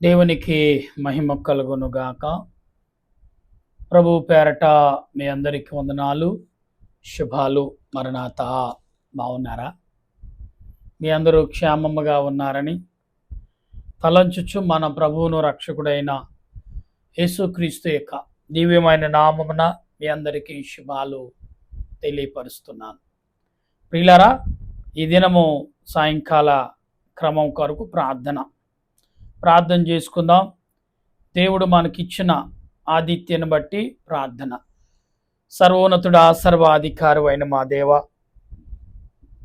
దేవునికి మహిమ కలుగునుగాక. ప్రభు పేరట మీ అందరికీ వందనాలు, శుభాలు. మరణాత బాగున్నారా? మీ అందరూ క్షేమముగా ఉన్నారని తలంచుచు మన ప్రభువును రక్షకుడైన యేసుక్రీస్తు యొక్క దివ్యమైన నామమున మీ అందరికీ శుభాలు తెలియపరుస్తున్నాను. ప్రియులారా, ఈ దినము సాయంకాల క్రమం కొరకు ప్రార్థన చేసుకుందాం. దేవుడు మనకిచ్చిన ఆదిత్యను బట్టి ప్రార్థన. సర్వోన్నతుడా, సర్వాధికారి అయిన మా దేవ,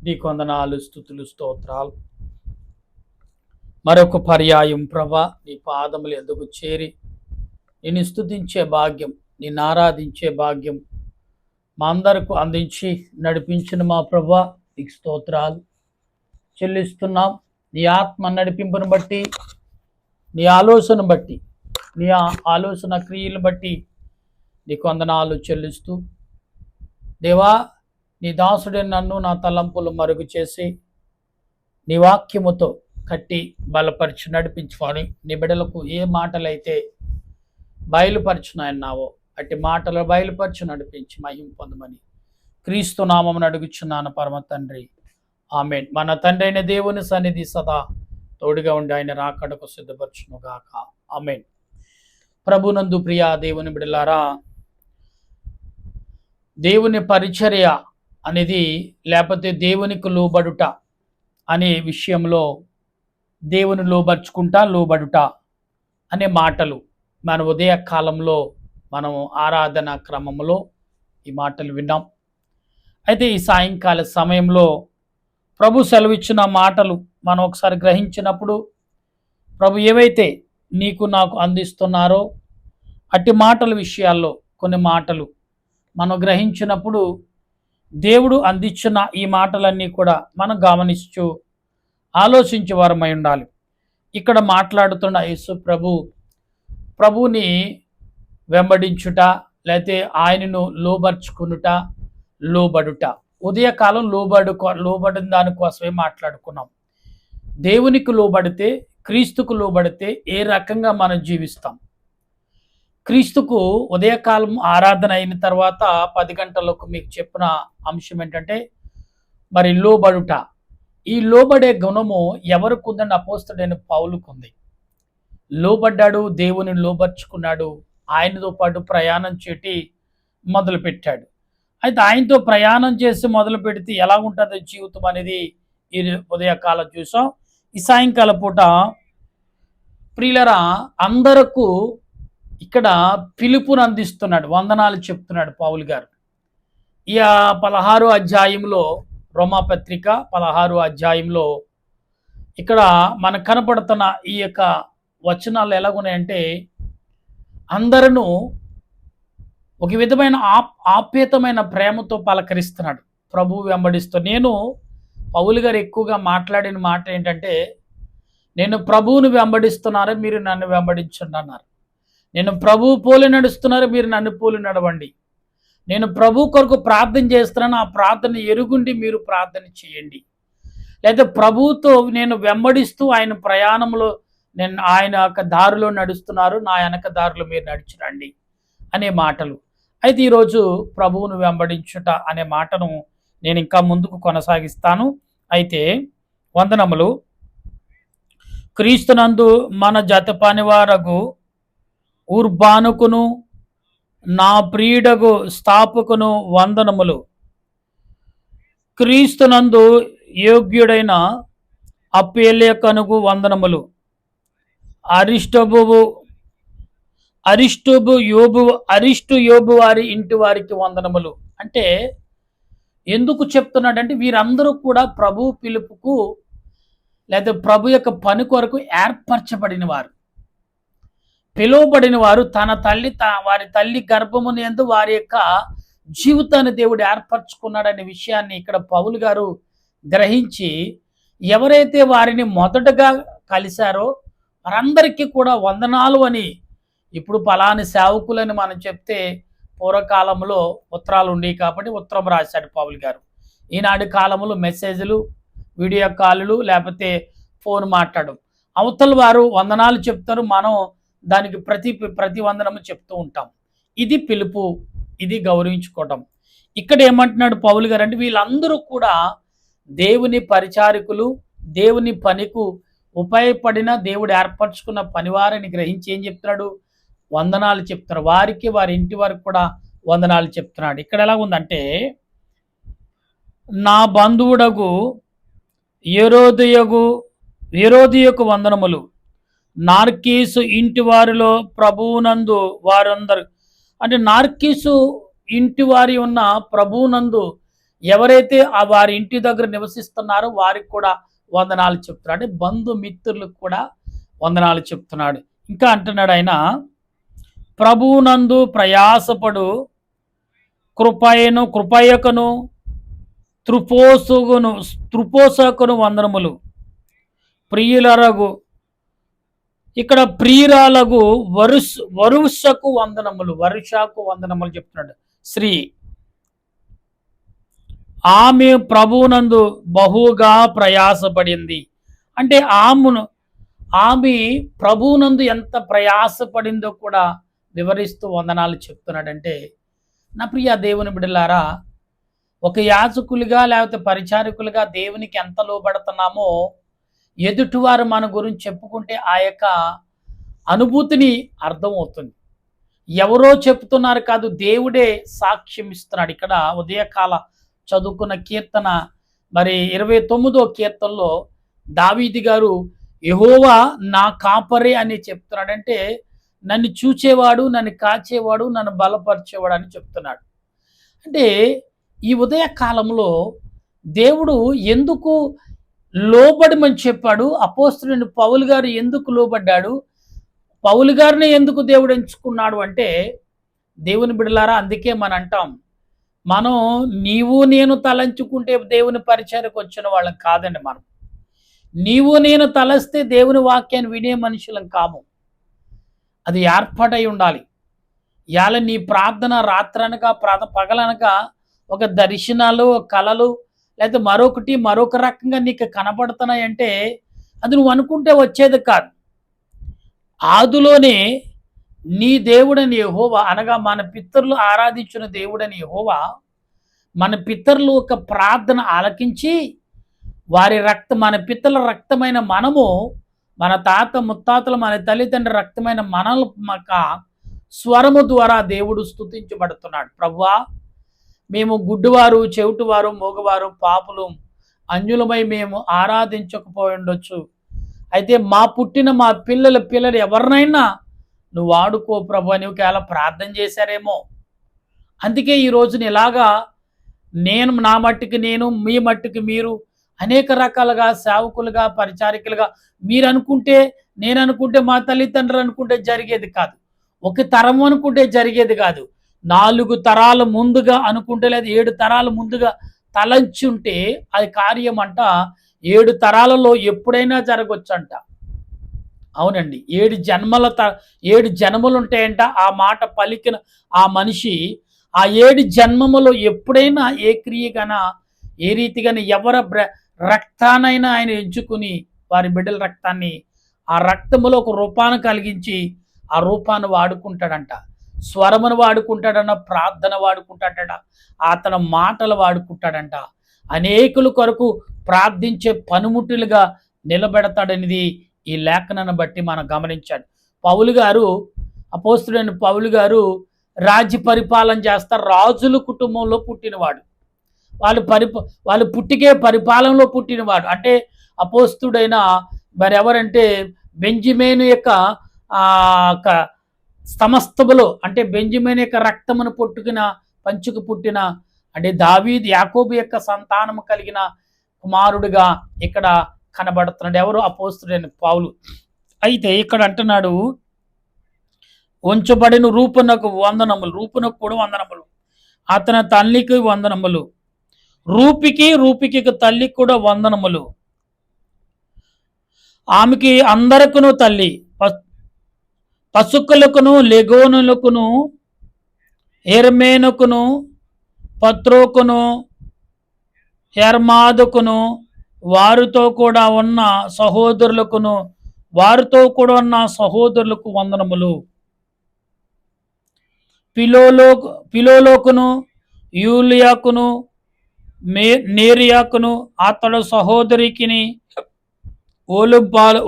నీకు వందనాలు, స్తుతులు, స్తోత్రాలు. మరొక పర్యాయం ప్రభా, నీ పాదములు ఎదుగు చేరి నిన్ను స్తుతించే భాగ్యం, నిన్ను ఆరాధించే భాగ్యం మా అందరకు అందించి నడిపించిన మా ప్రభా, నీకు స్తోత్రాలు చెల్లిస్తున్నాం. నీ ఆత్మ నడిపింపును బట్టి, నీ ఆలోచన బట్టి, నీ ఆలోచన క్రియలను బట్టి నీకు వందనాలు చెల్లిస్తూ, దేవా, నీ దాసుడే నన్ను నా తలంపులు మరుగు చేసి నీ వాక్యముతో కట్టి బలపరిచి నడిపించుకొని నీ బిడ్డలకు ఏ మాటలైతే బయలుపరచున్నాయన్నావో అట్టి మాటలు బయలుపరచు నడిపించి మహిమ పొందమని క్రీస్తు నామమున అడుగుచున్నాను పరమ తండ్రి, ఆమేన్. మన తండ్రి అయిన దేవుని సన్నిధి సదా తోడుగా ఉండి ఆయన రాకడకు సిద్ధపరచునుగాక, ఆమేన్. ప్రభునందు ప్రియా దేవుని బిడ్డలారా, దేవుని పరిచర్య అనేది లేకపోతే దేవునికి లోబడుట అనే విషయంలో దేవుని లోబడుట అనే మాటలు మన ఉదయ కాలంలో మనం ఆరాధన క్రమంలో ఈ మాటలు విన్నాం. అయితే ఈ సాయంకాల సమయంలో ప్రభు సెలవిచ్చిన మాటలు మనం ఒకసారి గ్రహించినప్పుడు, ప్రభు ఏవైతే నీకు నాకు అందిస్తున్నారో అట్టి మాటల విషయాల్లో కొన్ని మాటలు మనం గ్రహించినప్పుడు, దేవుడు అందించిన ఈ మాటలన్నీ కూడా మనం గమనిస్తూ ఆలోచించే వారమై ఉండాలి. ఇక్కడ మాట్లాడుతున్న యేసు ప్రభువుని వెంబడించుట, లేకపోతే ఆయనను లోబడుట. ఉదయకాలం లోబడిన దానికోసమే మాట్లాడుకున్నాం. దేవునికి లోబడితే, క్రీస్తుకు లోబడితే ఏ రకంగా మనం జీవిస్తాం. క్రీస్తుకు ఉదయకాలం ఆరాధన అయిన తర్వాత 10 గంటలకు మీకు చెప్పిన అంశం ఏంటంటే మరి లోబడుట. ఈ లోబడే గుణము ఎవరికి ఉందని అపోస్తలుడైన పౌలుకు ఉంది. లోబడ్డాడు, దేవుని లోబర్చుకున్నాడు, ఆయనతో పాటు ప్రయాణం చేటి మొదలుపెట్టాడు. అయితే ఆయనతో ప్రయాణం చేసి మొదలు పెడితే ఎలా ఉంటుందో జీవితం అనేది ఈ ఉదయకాలం చూసాం. ఈ సాయంకాల పూట ప్రియులరా, అందరకు ఇక్కడ పిలుపును అందిస్తున్నాడు, వందనాలు చెప్తున్నాడు పౌలు గారు. ఈ 16వ అధ్యాయంలో, రోమాపత్రిక 16వ అధ్యాయంలో ఇక్కడ మనకు కనపడుతున్న ఈ యొక్క వచనాలు ఎలాగున్నాయంటే, అందరూ ఒక విధమైన ఆప్యాయతమైన ప్రేమతో పలకరిస్తున్నాడు, ప్రభువు వెంబడిస్తూ. నేను పౌలు గారు ఎక్కువగా మాట్లాడిన మాట ఏంటంటే, నేను ప్రభువును వెంబడిస్తున్నాను, మీరు నన్ను వెంబడించండి అన్నారు. నేను ప్రభువు పోలి నడుస్తున్నారు, మీరు నన్ను పోలి నడవండి. నేను ప్రభు కొరకు ప్రార్థన చేస్తున్నాను, ఆ ప్రార్థన ఎరుగుండి మీరు ప్రార్థన చేయండి. లేదా ప్రభువుతో నేను వెంబడిస్తూ ఆయన ప్రయాణంలో నేను ఆయన యొక్క దారిలో నడుస్తున్నారు, నా వెనక దారిలో మీరు నడిచిరండి అనే మాటలు. అయితే ఈరోజు ప్రభువును వెంబడించుట అనే మాటను నేను ఇంకా ముందుకు కొనసాగిస్తాను. అయితే వందనములు. క్రీస్తునందు మన జతపనివారగు ఉర్బానుకును నా ప్రియుడగు స్థాపకును వందనములు. క్రీస్తునందు యోగ్యుడైన అప్పేలేకనుగు వందనములు. అరిష్టు యోబు వారి ఇంటి వారికి వందనములు. అంటే ఎందుకు చెప్తున్నాడంటే, వీరందరూ కూడా ప్రభు పిలుపుకు లేదా ప్రభు యొక్క పని కొరకు ఏర్పరచబడిన వారు, పిలువబడిన వారు. వారి తల్లి గర్భముని యందు వారి యొక్క జీవితాన్ని దేవుడు ఏర్పరచుకున్నాడనే విషయాన్ని ఇక్కడ పౌలు గారు గ్రహించి, ఎవరైతే వారిని మొదటగా కలిశారో వారందరికీ కూడా వందనాలు అని, ఇప్పుడు పలాని సేవకులని మనం చెప్తే పూర్వకాలంలో ఉత్తరాలు ఉండేవి కాబట్టి ఉత్తరం రాశాడు పౌలు గారు. ఈనాటి కాలంలో మెసేజ్లు, వీడియో కాల్లు, లేకపోతే ఫోన్ మాట్లాడడం. అవతల వారు వందనాలు చెప్తారు, మనం దానికి ప్రతి వందనము చెప్తూ ఉంటాం. ఇది పిలుపు, ఇది గౌరవించుకోవటం. ఇక్కడ ఏమంటున్నాడు పౌలు గారు అంటే వీళ్ళందరూ కూడా దేవుని పరిచారకులు, దేవుని పనికు ఉపయోగపడిన దేవుడు ఏర్పరచుకున్న పనివారిని గ్రహించి ఏం చెప్తున్నాడు? వందనాలు చెప్తారు. వారికి వారి ఇంటి వారికి కూడా వందనాలు చెప్తున్నాడు. ఇక్కడ ఎలా ఉందంటే, నా బంధువుడగు ఏరోదియకు వందనములు, నార్కీసు ఇంటి వారిలో ప్రభువునందు వారందరు. అంటే నార్కీసు ఇంటి వారి ఉన్న ప్రభువునందు ఎవరైతే ఆ వారి ఇంటి దగ్గర నివసిస్తున్నారో వారికి కూడా వందనాలు చెప్తున్నాడు. అంటే బంధుమిత్రులకు కూడా వందనాలు చెప్తున్నాడు. ఇంకా అంటున్నాడు ఆయన, ప్రభువునందు ప్రయాసపడు కృపయకును త్రుపోసకును వందనములు, ప్రియులరగు, ఇక్కడ ప్రియురాలగు వరుషకు వందనములు చెప్తున్నాడు. స్త్రీ ఆమె ప్రభువునందు బహుగా ప్రయాసపడింది. అంటే ఆమె ప్రభువునందు ఎంత ప్రయాసపడిందో కూడా వివరిస్తూ వందనాలు చెప్తున్నాడంటే, నా ప్రియ దేవుని బిడ్డలారా, ఒక యాజకులుగా లేకపోతే పరిచారకులుగా దేవునికి ఎంత లోబడుతున్నామో ఎదుటివారు మన గురించి చెప్పుకుంటే ఆ యొక్క అనుభూతిని అర్థమవుతుంది. ఎవరో చెప్తున్నారు కాదు, దేవుడే సాక్ష్యం ఇస్తున్నాడు. ఇక్కడ ఉదయకాల చదువుకున్న కీర్తన మరి 29వ కీర్తనలో దావీదు గారు యెహోవా నా కాపరి అని చెప్తున్నాడంటే, నన్ను చూచేవాడు, నన్ను కాచేవాడు, నన్ను బలపరిచేవాడు అని చెప్తున్నాడు. అంటే ఈ ఉదయ కాలంలో దేవుడు ఎందుకు లోబడమని చెప్పాడు? అపోస్తలుడైన పౌలు గారు ఎందుకు లోబడ్డాడు? పౌలు గారిని ఎందుకు దేవుడు ఎంచుకున్నాడు అంటే, దేవుని బిడ్డలారా, అందుకే మనం అంటాం, మనం నీవు నేను తలంచుకుంటే దేవుని పరిచర్యకు వచ్చిన వాళ్ళం కాదండి. నీవు నేను తలస్తే దేవుని వాక్యాన్ని వినే మనుషులం కాము. అది ఏర్పాటై ఉండాలి. ఇవాళ నీ ప్రార్థన రాత్రనక పగలనక ఒక దర్శనాలు, కళలు, లేకపోతే మరొక రకంగా నీకు కనపడుతున్నాయంటే అది నువ్వు అనుకుంటే వచ్చేది కాదు. ఆదిలోనే నీ దేవుడని యెహోవా అనగా మన పితరులు ఆరాధించిన దేవుడని యెహోవా మన పితరులు ఒక ప్రార్థన ఆలకించి మన పితరుల రక్తమైన మనము, మన తాత ముత్తాతలు, మన తల్లిదండ్రుల రక్తమైన మనల స్వరము ద్వారా దేవుడు స్తుతించబడుతున్నాడు. ప్రభువా, మేము గుడ్డివారు, చెవిటివారు, మూగవారు, పాపులు, అన్యులమై మేము ఆరాధించకపోయి ఉండొచ్చు. అయితే మా పిల్లలు ఎవరినైనా నువ్వు వాడుకో ప్రభు అని ఒకవేళ ప్రార్థన చేశారేమో. అందుకే ఈ రోజున ఇలాగా నా మట్టుకు నేను, మీ మట్టుకు మీరు, అనేక రకాలుగా సేవకులుగా, పరిచారికులుగా మీరు అనుకుంటే, నేను అనుకుంటే, మా తల్లిదండ్రులు అనుకుంటే జరిగేది కాదు. ఒక తరం అనుకుంటే జరిగేది కాదు. 4 తరాల ముందుగా అనుకుంటే, లేదా 7 తరాల ముందుగా తలంచుంటే అది కార్యం అంట 7 తరాలలో ఎప్పుడైనా జరగొచ్చంట. అవునండి, 7 జన్మలు ఉంటాయంట. ఆ మాట పలికిన ఆ మనిషి ఆ 7 జన్మములో ఎప్పుడైనా ఏ క్రియగానా, ఏ రీతిగానే ఎవరి రక్తానైనా ఆయన ఎంచుకుని వారి బిడ్డల రక్తాన్ని, ఆ రక్తములో ఒక రూపాన్ని కలిగించి ఆ రూపాన్ని వాడుకుంటాడంట. స్వరమును వాడుకుంటాడన్న, ప్రార్థన వాడుకుంటాడట, అతని మాటలు వాడుకుంటాడంట. అనేకుల కొరకు ప్రార్థించే పనిముట్టులుగా నిలబెడతాడనేది ఈ లేఖనాన్ని బట్టి మనం గమనించాడు. అపోస్తలుడైన పౌలు గారు రాజ్య పరిపాలన చేస్తారు. రాజుల కుటుంబంలో పుట్టినవాడు. వాళ్ళు పుట్టికే పరిపాలనలో పుట్టినవాడు. అంటే అపోస్తలుడైన మరి ఎవరంటే బెంజమిను యొక్క సమస్తములో, అంటే బెంజమిను యొక్క రక్తమును పంచుకు పుట్టిన, అంటే దావీదు యాకోబు యొక్క సంతానము కలిగిన కుమారుడిగా ఇక్కడ కనబడుతున్నాడు. ఎవరు? అపోస్తలుడైన పౌలు. అయితే ఇక్కడ అంటున్నాడు, ఉంచబడిన రూపునకు కూడా వందనములు, అతని తల్లికి వందనములు, రూపికి తల్లికి కూడా వందనములు. ఆమెకి అందరికును తల్లి, పసుకులకును, లెగోనులకును, ఎర్మేనుకును, పత్రోకును, హెర్మాదుకును, వారితో కూడా ఉన్న సహోదరులకును వారితో కూడా ఉన్న సహోదరులకు వందనములు. పిలోలోకును యూలియాకును నేరియాకును అతడు సహోదరికిని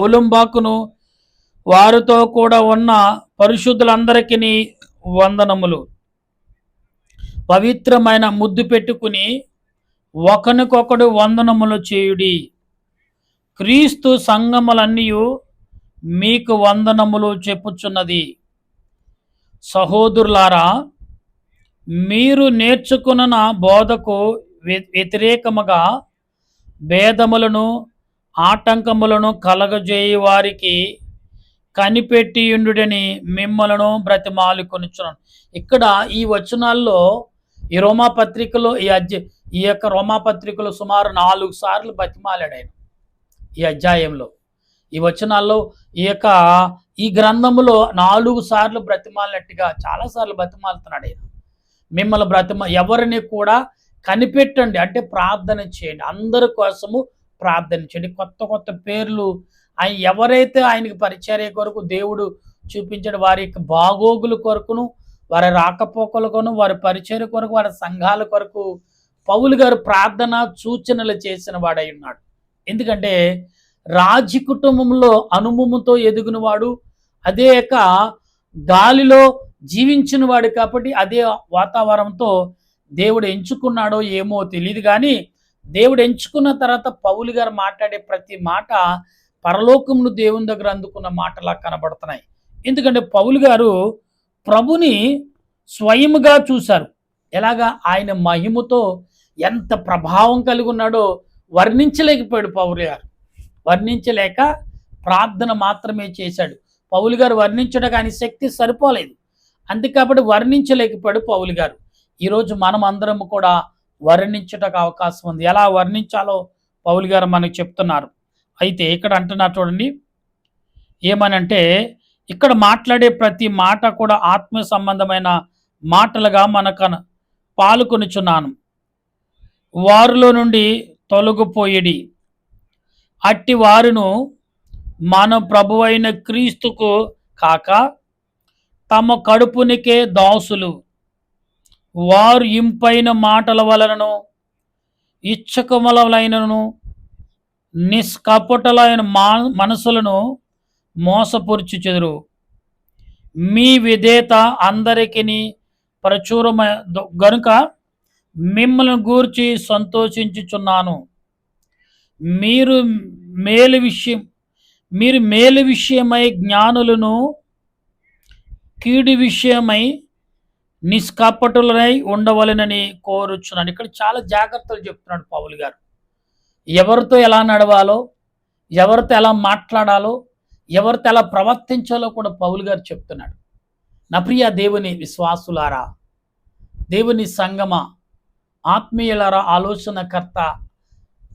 ఒలుంబాకును వారితో కూడా ఉన్న పరిశుద్ధులందరికీ వందనములు. పవిత్రమైన ముద్దు పెట్టుకుని ఒకరికొకడు వందనములు చేయుడి. క్రీస్తు సంగములన్నీ మీకు వందనములు చెప్పుచున్నది. సహోదరులారా, మీరు నేర్చుకున్న బోధకు వ్యతిరేకముగా భేదములను ఆటంకములను కలగజేయ వారికి కనిపెట్టియుండుడని మిమ్మలను బ్రతిమాలుకొనుచున్నాను. ఇక్కడ ఈ వచనాల్లో ఈ రోమాపత్రికలో ఈ యొక్క రోమాపత్రికలో సుమారు 4 సార్లు బతిమాలాడు ఆయన. ఈ అధ్యాయంలో ఈ వచనాల్లో ఈ గ్రంథములో 4 సార్లు బ్రతిమాలినట్టుగా చాలాసార్లు బ్రతిమాలుతున్నాడు ఆయన. మిమ్మల్ని ఎవరిని కూడా కనిపెట్టండి, అంటే ప్రార్థన చేయండి, అందరి కోసము ప్రార్థన చేయండి. కొత్త కొత్త పేర్లు ఆయన ఎవరైతే ఆయనకి పరిచర్య కొరకు దేవుడు చూపించాడు, వారి యొక్క బాగోగుల కొరకును, వారి రాకపోకలకును, వారి పరిచర్య కొరకు, వారి సంఘాల కొరకు పౌలు గారు ప్రార్థన సూచనలు చేసిన వాడై ఉన్నాడు. ఎందుకంటే రాజు కుటుంబంలో అనుభవంతో ఎదిగిన వాడు, అదే గాలిలో జీవించిన వాడు కాబట్టి అదే వాతావరణంతో దేవుడు ఎంచుకున్నాడో ఏమో తెలియదు, కానీ దేవుడు ఎంచుకున్న తర్వాత పౌలు గారు మాట్లాడే ప్రతి మాట పరలోకమును దేవుని దగ్గర అందుకున్న మాటలా కనబడుతున్నాయి. ఎందుకంటే పౌలు గారు ప్రభుని స్వయముగా చూశారు. ఎలాగా ఆయన మహిమతో ఎంత ప్రభావం కలిగి ఉన్నాడో వర్ణించలేకపోయాడు పౌలు గారు. వర్ణించలేక ప్రార్థన మాత్రమే చేశాడు. పౌలు గారు వర్ణించడానికి ఆయన శక్తి సరిపోలేదు, అందుకాబట్టి వర్ణించలేకపోయాడు పౌలు గారు. ఈరోజు మనం అందరం కూడా వర్ణించటకు అవకాశం ఉంది. ఎలా వర్ణించాలో పౌలు గారు మనకు చెప్తున్నారు. అయితే ఇక్కడ అంటున్నారు చూడండి, ఏమనంటే ఇక్కడ మాట్లాడే ప్రతి మాట కూడా ఆత్మ సంబంధమైన మాటలుగా మనకు పాల్గొనుచున్నాను. వారిలో నుండి తొలగిపోయిడి, అట్టి వారును మన ప్రభువైన క్రీస్తుకు కాక తమ కడుపునికే దాసులు. వారు ఇంపైన మాటల వలనను ఇచ్చకములైనను నిష్కపటులైన మనసులను మోసపురుచుచెదరు. మీ విధేయత అందరికీ ప్రచురమ గనుక మిమ్మల్ని గూర్చి సంతోషించుచున్నాను. మీరు మేలు విషయమై జ్ఞానులను, కీడు విషయమై నిష్కపటులై ఉండవలెనని కోరుచున్నాను. ఇక్కడ చాలా జాగ్రత్తలు చెప్తున్నాడు పౌలు గారు. ఎవరితో ఎలా నడవాలో, ఎవరితో ఎలా మాట్లాడాలో, ఎవరితో ఎలా ప్రవర్తించాలో కూడా పౌలు గారు చెప్తున్నాడు. నా ప్రియ దేవుని విశ్వాసులారా, దేవుని సంగమ, ఆత్మీయులారా, ఆలోచనకర్త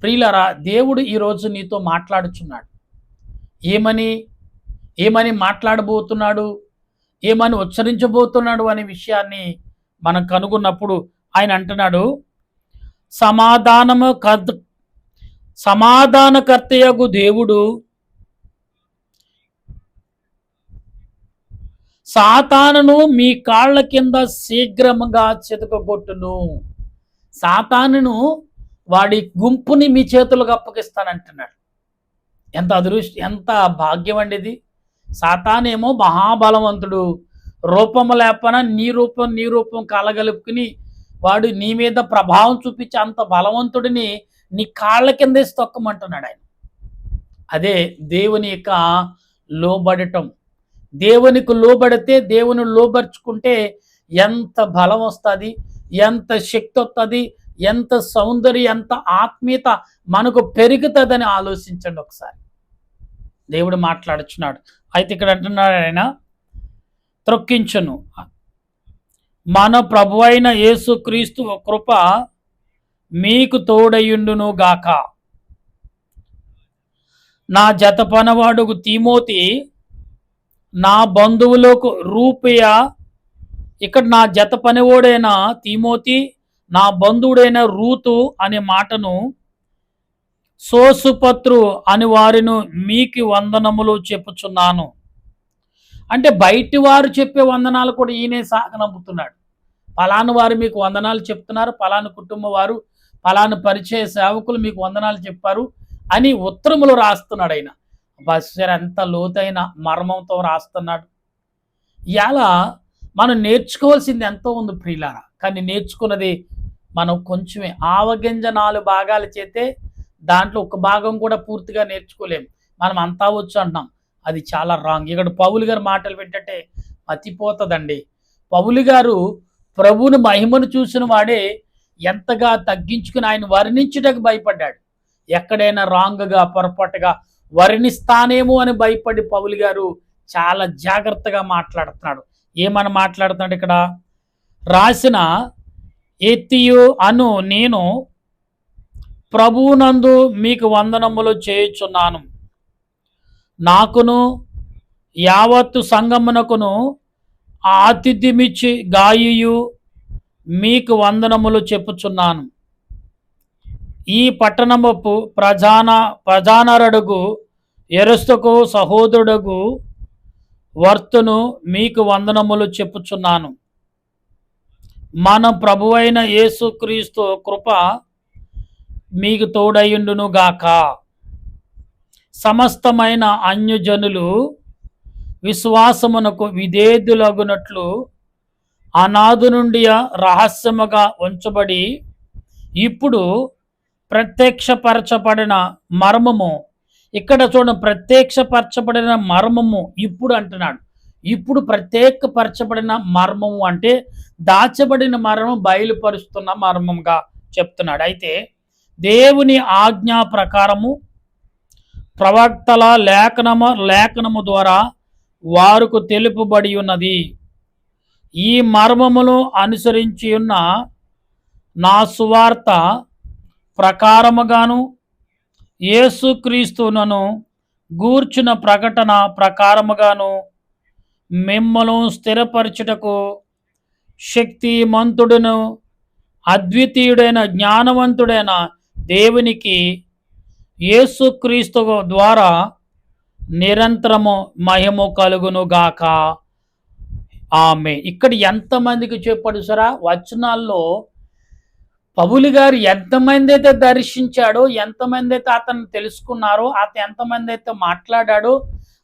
ప్రియులారా, దేవుడు ఈరోజు నీతో మాట్లాడుచున్నాడు. ఏమని మాట్లాడబోతున్నాడు, ఏమని ఉచ్చరించబోతున్నాడు అనే విషయాన్ని మనం కనుగొన్నప్పుడు ఆయన అంటున్నాడు, సమాధానకర్తయగు దేవుడు సాతానును మీ కాళ్ళ కింద శీఘ్రముగా చితకగొట్టును. సాతానును, వాడి గుంపుని మీ చేతులకు అప్పగిస్తానంటున్నాడు. ఎంత భాగ్యం అండి ఇది. సాతానేమో మహాబలవంతుడు, రూపము లేపన నీ రూపం కలగలుపుకుని వాడు నీ మీద ప్రభావం చూపించి అంత బలవంతుడిని నీ కాళ్ళ కింద తొక్కమంటున్నాడు ఆయన. అదే దేవుని యొక్క లోబడటం. దేవునికి లోబడితే, దేవుని లోబర్చుకుంటే ఎంత బలం వస్తుంది, ఎంత శక్తి వస్తుంది, ఎంత సౌందర్యం, ఎంత ఆత్మీయత మనకు పెరుగుతుందని ఆలోచించండి ఒకసారి. దేవుడు మాట్లాడుచున్నాడు. అయితే ఇక్కడ అంటున్నాడు ఆయన, త్రొక్కించును మన ప్రభు అయిన యేసు క్రీస్తు కృప మీకు తోడయుండును గాక. నా జతపనవాడుగు తిమోతి, నా బంధువులకు రూపయ, ఇక్కడ నా జత పనివాడైన తిమోతి, నా బంధువుడైన రూతు అనే మాటను సోసుపత్రు అని వారిని మీకు వందనములు చెప్పుచున్నాను. అంటే బయటి వారు చెప్పే వందనాలు కూడా ఈయనే సాగనంపుతున్నాడు. పలాను వారు మీకు వందనాలు చెప్తున్నారు, పలాను కుటుంబం వారు, పలాను పరిచయ సేవకులు మీకు వందనాలు చెప్పారు అని ఉత్తరములు రాస్తున్నాడు ఆయన. బస్సర్ ఎంత లోతైన మర్మంతో రాస్తున్నాడు. ఇలా మనం నేర్చుకోవాల్సింది ఎంతో ఉంది ప్రియులారా. కానీ నేర్చుకున్నది మనం కొంచెమే. ఆవగింజ 4 భాగాలు చేస్తే దాంట్లో ఒక భాగం కూడా పూర్తిగా నేర్చుకోలేం. మనం అంతా వచ్చు అంటున్నాం, అది చాలా రాంగ్. ఇక్కడ పౌలు గారు మాటలు వింటే మతిపోతుందండి. పౌలు గారు ప్రభువుని మహిమను చూసిన వాడే ఎంతగా తగ్గించుకుని ఆయన వర్ణించుటకు భయపడ్డాడు. ఎక్కడైనా రాంగ్గా పొరపాటుగా వర్ణిస్తానేమో అని భయపడి పౌలు గారు చాలా జాగ్రత్తగా మాట్లాడుతున్నాడు. ఏమని మాట్లాడుతున్నాడు ఇక్కడ? రాసిన ఎత్తియు అను నేను ప్రభువునందు మీకు వందనములు చేయుచున్నాను. నాకును యావత్తు సంగమునకును ఆతిథ్యమిచ్చి గాయు మీకు వందనములు చెప్పుచున్నాను. ఈ పట్టణమపు ప్రధానరుడుగు ఎరుస్తకు సహోదరుడుగు వర్తును మీకు వందనములు చెప్పుచున్నాను. మన ప్రభువైన యేసుక్రీస్తు కృప మీకు తోడయుండును గాక. సమస్తమైన అన్యజనులు విశ్వాసమునకు విధేయులగునట్లు అనాది నుండి రహస్యముగా ఉంచబడి ఇప్పుడు ప్రత్యక్షపరచబడిన మర్మము. ఇక్కడ చూడండి, ప్రత్యక్షపరచబడిన మర్మము ఇప్పుడు అంటున్నాడు. ఇప్పుడు ప్రత్యేకపరచబడిన మర్మము అంటే దాచబడిన మర్మం బయలుపరుస్తున్న మర్మంగా చెప్తున్నాడు. అయితే దేవుని ఆజ్ఞా ప్రకారము ప్రవక్తల లేఖనము ద్వారా వారికి తెలుపబడి ఉన్నది. ఈ మర్మమును అనుసరించి ఉన్న నా సువార్త ప్రకారముగాను యేసుక్రీస్తునను గూర్చిన ప్రకటన ప్రకారముగాను మిమ్మల్ని స్థిరపరచుటకు శక్తిమంతుడును అద్వితీయుడైన జ్ఞానవంతుడైన దేవునికి యేసుక్రీస్తు ద్వారా నిరంతరము మహిమ కలుగును గాక. ఆమె. ఇక్కడ ఎంతమందికి చెప్పాడు సరా వచనాల్లో పౌలు గారు ఎంతమంది అయితే దర్శించాడో, ఎంతమంది అయితే అతను తెలుసుకున్నారో, అతను ఎంతమంది అయితే మాట్లాడాడో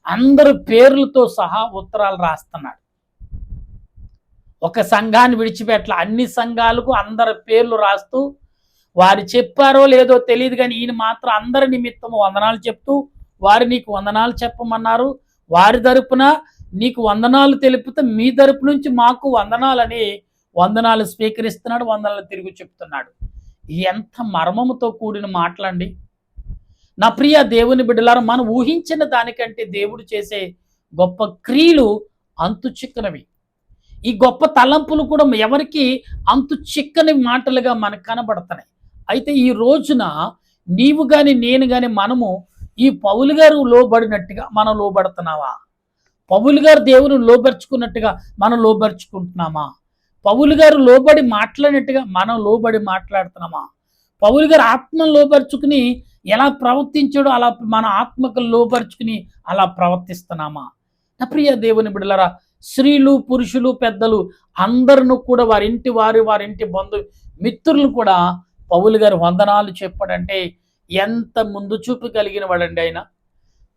అందరు పేర్లతో సహా ఉత్తరాలు రాస్తున్నాడు. ఒక సంఘాన్ని విడిచిపెట్ల అన్ని సంఘాలకు అందరి పేర్లు రాస్తూ వారు చెప్పారో లేదో తెలియదు కానీ ఈయన మాత్రం అందరి నిమిత్తము వందనాలు చెప్తూ వారు నీకు వందనాలు చెప్పమన్నారు, వారి తరపున నీకు వందనాలు తెలిపితే మీ తరపు నుంచి మాకు వందనాలని వందనాలు స్వీకరిస్తున్నాడు, వందనాలు తిరిగి చెప్తున్నాడు. ఎంత మర్మముతో కూడిన మాటలండి. నా ప్రియ దేవుని బిడ్డలారా, మనం ఊహించిన దానికంటే దేవుడు చేసే గొప్ప క్రియలు అంతు చిక్కనవి. ఈ గొప్ప తలంపులు కూడా ఎవరికి అంతు చిక్కని మాటలుగా మనకు కనబడుతున్నాయి. అయితే ఈ రోజున నీవు కానీ నేను కానీ మనము ఈ పౌలు గారు లోబడినట్టుగా మనం లోబడుతున్నావా? పౌలు గారు దేవుని లోబరుచుకున్నట్టుగా మనం లోబరుచుకుంటున్నామా? పౌలు గారు లోబడి మాట్లాడినట్టుగా మనం లోబడి మాట్లాడుతున్నామా? పౌలు గారు ఆత్మను లోబరుచుకుని ఎలా ప్రవర్తించాడో అలా మన ఆత్మకు లోబరుచుకుని అలా ప్రవర్తిస్తున్నామా? నా ప్రియ దేవుని బిడ్డలారా, స్త్రీలు పురుషులు పెద్దలు అందరినూ కూడా వారింటి బంధు మిత్రులు కూడా పౌలు గారు వందనాలు చెప్పాడంటే ఎంత ముందు చూపు కలిగిన వాడండి ఆయన.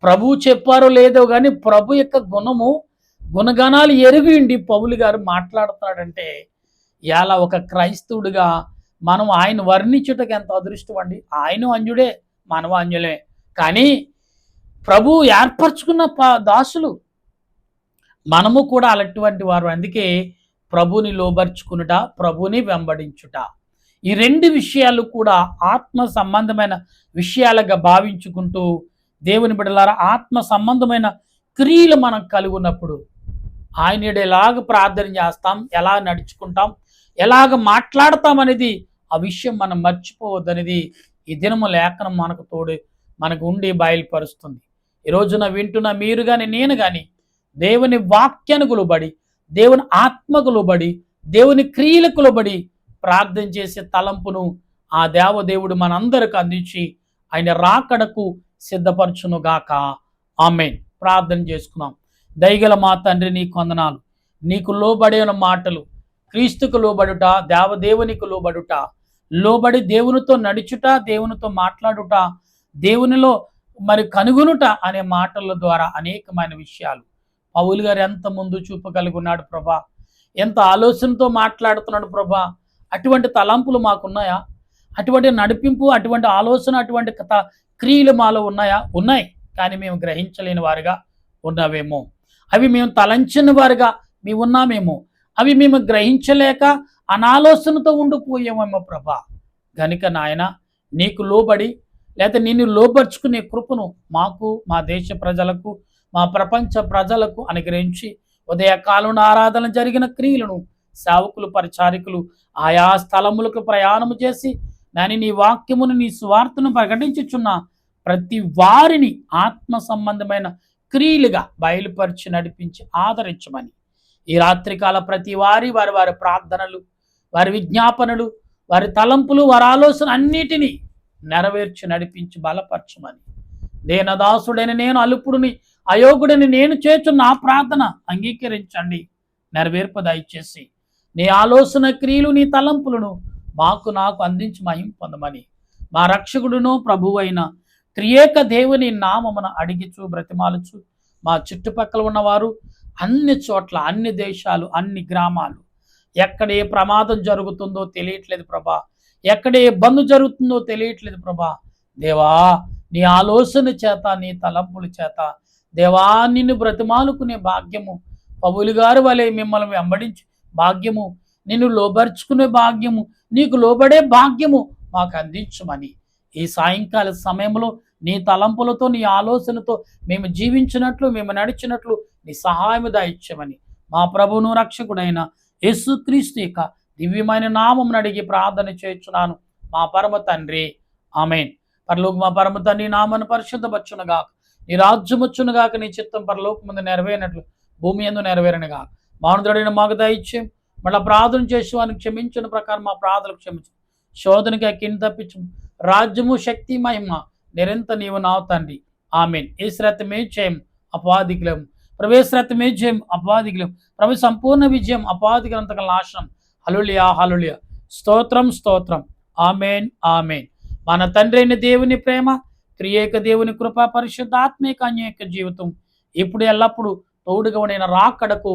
ప్రభు చెప్పారో లేదో కానీ ప్రభు యొక్క గుణగణాలు ఎరిగిండి పౌలు గారు మాట్లాడుతున్నాడంటే ఇలా ఒక క్రైస్తవుడిగా మనం ఆయన వర్ణించుటకు ఎంత అదృష్టం అండి. ఆయన అన్యుడే, మనం అన్యులే, కానీ ప్రభు ఏర్పరచుకున్న దాసులు మనము కూడా అలాంటి వారు. అందుకే ప్రభుని లోబర్చుకునుట, ప్రభుని వెంబడించుట, ఈ రెండు విషయాలు కూడా ఆత్మ సంబంధమైన విషయాలుగా భావించుకుంటూ దేవుని బిడ్డలారా ఆత్మ సంబంధమైన క్రియలు మనం కలిగి ఉన్నప్పుడు ఆయన ఎలాగ ప్రార్థన చేస్తాం, ఎలా నడుచుకుంటాం, ఎలాగ మాట్లాడతాం అనేది ఆ విషయం మనం మర్చిపోవద్దనేది ఈ దినము లేఖనం మనకు ఉండి బయలుపరుస్తుంది. ఈ రోజున వింటున్న మీరు కానీ నేను కానీ దేవుని వాక్యానికి లోబడి, దేవుని ఆత్మకు లోబడి, దేవుని క్రియలకు లోబడి ప్రార్థన చేసే తలంపును ఆ దేవదేవుడు మనందరికి అందించి ఆయన రాకడకు సిద్ధపరచునుగాక. ఆమేన్. ప్రార్థన చేసుకున్నాం. దయగల మా తండ్రి, నీకు వందనాలు. నీకు లోబడిన మాటలు, క్రీస్తుకు లోబడుట, దేవదేవునికి లోబడుట, లోబడి దేవునితో నడుచుట, దేవునితో మాట్లాడుట, దేవునిలో మరి కనుగొనుట అనే మాటల ద్వారా అనేకమైన విషయాలు పౌలు గారు ఎంత ముందు చూపగలుగున్నాడు ప్రభా. ఎంత ఆలోచనతో మాట్లాడుతున్నాడు ప్రభా. అటువంటి తలంపులు మాకున్నాయా? అటువంటి నడిపింపు, అటువంటి ఆలోచన, అటువంటి క్రియలు మాలో ఉన్నాయా? ఉన్నాయి. కానీ మేము గ్రహించలేని వారుగా ఉన్నావేమో. అవి మేము తలంచని వారుగా మేము ఉన్నామేమో. అవి మేము గ్రహించలేక అనాలోచనతో ఉండిపోయామేమో ప్రభా. గనుక నాయన, నీకు లోబడి లేకపోతే నిన్ను లోపరుచుకునే కృపను మాకు, మా దేశ ప్రజలకు, మా ప్రపంచ ప్రజలకు అనుగ్రహించి ఉదయకాలంలో ఆరాధన జరిగిన క్రియలను సేవకులు, పరిచారికులు ఆయా స్థలములకు ప్రయాణము చేసి నీ వాక్యమును, నీ సువార్తను ప్రకటించుచున్న ప్రతి వారిని ఆత్మ సంబంధమైన క్రియలుగా బయలుపరిచి నడిపించి ఆదరించమని ఈ రాత్రికాల ప్రతి వారి వారి ప్రార్థనలు, వారి విజ్ఞాపనలు, వారి తలంపులు, వారి ఆలోచన అన్నిటినీ నెరవేర్చి నడిపించి బలపరచమని, దేనదాసుడైన నేను, అల్పుడిని, అయోగుడిని నేను చేస్తున్న ఆ ప్రార్థన అంగీకరించండి. నెరవేర్ప దయచేసి నీ ఆలోచన క్రియలు, నీ తలంపులను నాకు అందించి మహిమ పొందమని మా రక్షకుడును ప్రభువైన త్రియేక దేవుని నామమున అడిగిచు బ్రతిమాలుచు మా చుట్టుపక్కల ఉన్నవారు అన్ని చోట్ల, అన్ని దేశాలు, అన్ని గ్రామాలు, ఎక్కడ ఏ ప్రమాదం జరుగుతుందో తెలియట్లేదు ప్రభా, ఎక్కడ ఏ ఇబ్బంది జరుగుతుందో తెలియట్లేదు ప్రభా. దేవా, నీ ఆలోచన చేత, నీ తలంపుల చేత దేవా నిన్ను బ్రతిమాలుకునే భాగ్యము, పౌలు గారి వలె మిమ్మల్ని వెంబడించి భాగ్యము, నిన్ను లోబర్చుకునే భాగ్యము, నీకు లోబడే భాగ్యము మాకు అందించమని ఈ సాయంకాల సమయంలో నీ తలంపులతో, నీ ఆలోచనతో మేము జీవించినట్లు, మేము నడిచినట్లు నీ సహాయము దయచేయమని మా ప్రభువును రక్షకుడైన యేసుక్రీస్తు యొక్క దివ్యమైన నామమును అడిగి ప్రార్థన చేయుచున్నాను మా పరమ తండ్రి. ఆమేన్. పరలోక మా పరమ తండ్రి నామను పరిశుద్ధపరచునుగాక, నీ రాజ్యం వచ్చునుగాక, నీ చిత్తం పరలోకం ముందు నెరవేరినట్లు భూమి యందు నెరవేరునుగాక. మానవుడైన మాకు దయచేయం. మళ్ళీ ప్రార్థన చేసి వారిని క్షమించిన ప్రకారం మా ప్రార్థనలు క్షమించు. శోధనకి అక్కిని తప్పించు. రాజ్యము, శక్తి, మహిమ నిరంతరం నీవు నావు తండ్రి. ఆమేన్. ఏ శ్రద్ధమే చేయం అపాధికులం, ప్రవేశ్రద్ధమే జయం అపాధికులం, ప్రభు సంపూర్ణ విజయం అపాధికులంతక నాశనం. హల్లెలూయా, హల్లెలూయా. స్తోత్రం, స్తోత్రం. ఆమేన్, ఆమేన్. మన తండ్రి అయిన దేవుని ప్రేమ, త్రియేక దేవుని కృప, పరిశుద్ధాత్మిక అన్యేక జీవితం ఇప్పుడు ఎల్లప్పుడు తోడుగా ఉండిన రాకడకు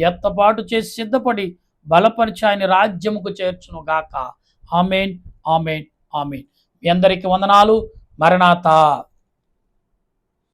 ఎత్తపాటు చేసి సిద్ధపడి బలపరిచి ఆయన రాజ్యముకు చేర్చును గాక. ఆమేన్, ఆమేన్, ఆమేన్. మీ అందరికీ వందనాలు. మరణాత.